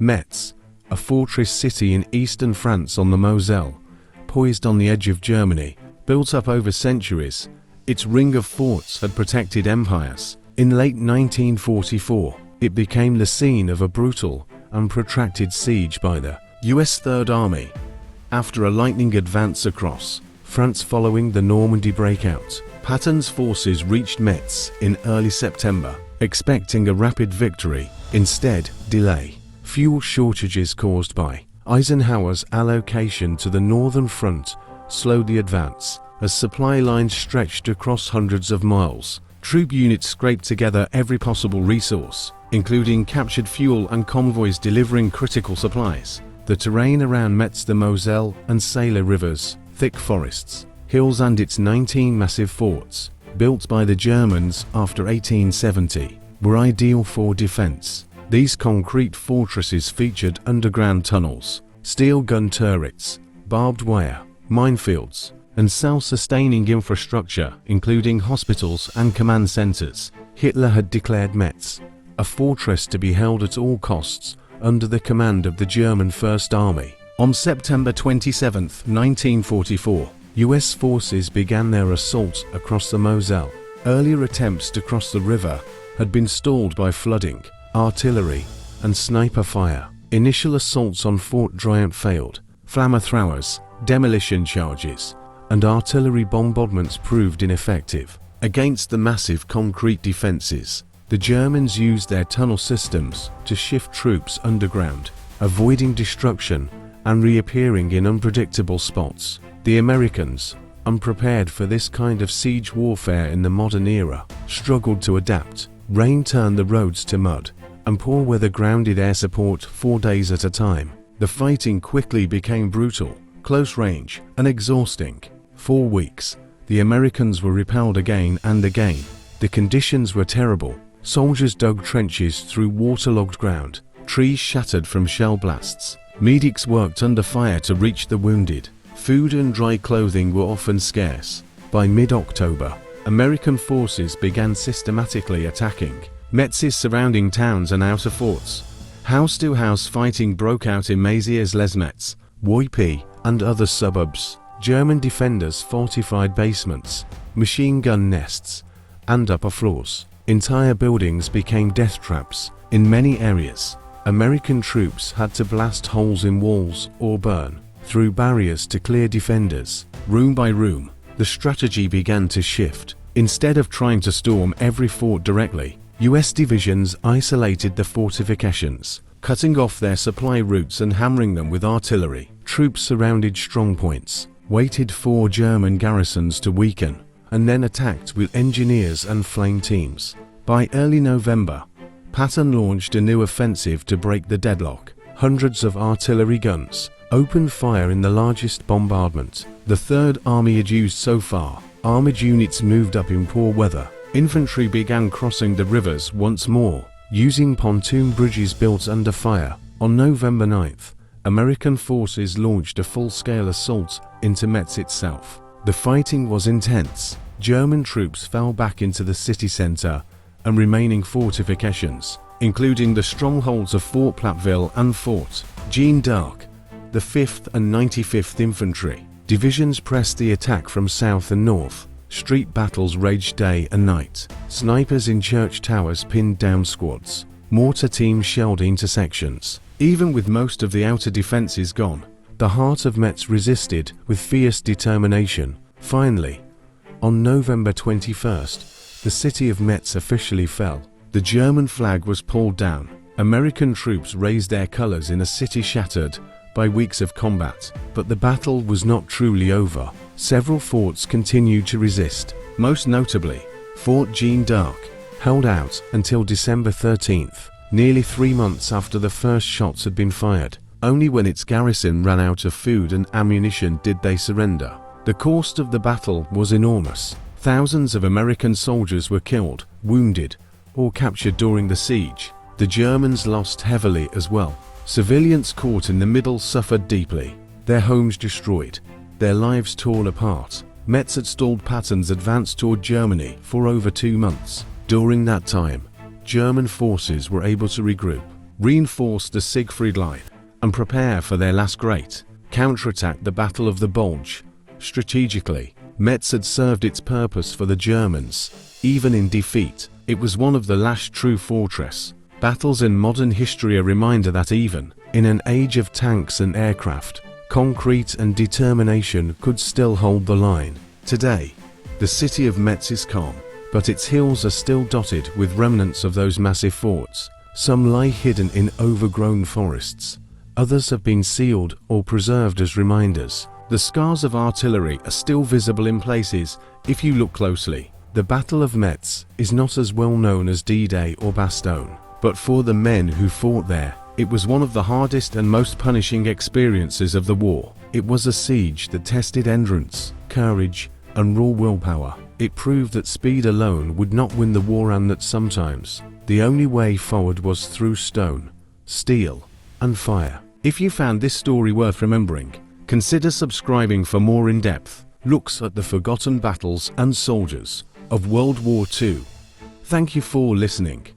Metz, a fortress city in eastern France on the Moselle, poised on the edge of Germany, built up over centuries, its ring of forts had protected empires. In late 1944, it became the scene of a brutal and protracted siege by the US Third Army. After a lightning advance across France following the Normandy breakout, Patton's forces reached Metz in early September, expecting a rapid victory. Instead, delay. Fuel shortages caused by Eisenhower's allocation to the northern front slowed the advance, as supply lines stretched across hundreds of miles. Troop units scraped together every possible resource, including captured fuel and convoys delivering critical supplies. The terrain around Metz, the Moselle and Saale rivers, thick forests, hills and its 19 massive forts, built by the Germans after 1870, were ideal for defense. These concrete fortresses featured underground tunnels, steel gun turrets, barbed wire, minefields, and self-sustaining infrastructure, including hospitals and command centers. Hitler had declared Metz a fortress to be held at all costs under the command of the German First Army. On September 27, 1944, US forces began their assault across the Moselle. Earlier attempts to cross the river had been stalled by flooding, artillery, and sniper fire. Initial assaults on Fort Drouant failed. Flammethrowers, demolition charges, and artillery bombardments proved ineffective. Against the massive concrete defenses, the Germans used their tunnel systems to shift troops underground, avoiding destruction and reappearing in unpredictable spots. The Americans, unprepared for this kind of siege warfare in the modern era, struggled to adapt. Rain turned the roads to mud, and poor weather grounded air support 4 days at a time. The fighting quickly became brutal, close range, and exhausting. For weeks, the Americans were repelled again and again. The conditions were terrible. Soldiers dug trenches through waterlogged ground, trees shattered from shell blasts. Medics worked under fire to reach the wounded. Food and dry clothing were often scarce. By mid-October, American forces began systematically attacking Metz's surrounding towns and outer forts. House-to-house fighting broke out in Mézières-les-Metz, Woipy, and other suburbs. German defenders fortified basements, machine gun nests, and upper floors. Entire buildings became death traps. In many areas, American troops had to blast holes in walls or burn through barriers to clear defenders. Room by room, the strategy began to shift. Instead of trying to storm every fort directly, US divisions isolated the fortifications, cutting off their supply routes and hammering them with artillery. Troops surrounded strongpoints, waited for German garrisons to weaken, and then attacked with engineers and flame teams. By early November, Patton launched a new offensive to break the deadlock. Hundreds of artillery guns opened fire in the largest bombardment the Third Army had used so far. Armored units moved up in poor weather. Infantry began crossing the rivers once more, using pontoon bridges built under fire. On November 9th, American forces launched a full-scale assault into Metz itself. The fighting was intense. German troops fell back into the city center and remaining fortifications, including the strongholds of Fort Platteville and Fort Jeanne d'Arc. The 5th and 95th Infantry Divisions pressed the attack from south and north. Street battles raged day and night. Snipers in church towers pinned down squads. Mortar teams shelled intersections. Even with most of the outer defenses gone, the heart of Metz resisted with fierce determination. Finally, on November 21st, the city of Metz officially fell. The German flag was pulled down. American troops raised their colors in a city shattered by weeks of combat. But the battle was not truly over. Several forts continued to resist. Most notably, Fort Jeanne d'Arc held out until December 13th, nearly 3 months after the first shots had been fired. Only when its garrison ran out of food and ammunition did they surrender. The cost of the battle was enormous. Thousands of American soldiers were killed, wounded, or captured during the siege. The Germans lost heavily as well. Civilians caught in the middle suffered deeply. Their homes destroyed, their lives torn apart. Metz had stalled Patton's advance toward Germany for over 2 months. During that time, German forces were able to regroup, reinforce the Siegfried Line, and prepare for their last great counterattack, the Battle of the Bulge. Strategically, Metz had served its purpose for the Germans. Even in defeat, it was one of the last true fortress battles in modern history, a reminder that even in an age of tanks and aircraft, concrete and determination could still hold the line. Today, the city of Metz is calm, but its hills are still dotted with remnants of those massive forts. Some lie hidden in overgrown forests. Others have been sealed or preserved as reminders. The scars of artillery are still visible in places if you look closely. The Battle of Metz is not as well known as D-Day or Bastogne, but for the men who fought there, it was one of the hardest and most punishing experiences of the war. It was a siege that tested endurance, courage, and raw willpower. It proved that speed alone would not win the war, and that sometimes the only way forward was through stone, steel, and fire. If you found this story worth remembering, consider subscribing for more in-depth looks at the forgotten battles and soldiers of World War II. Thank you for listening.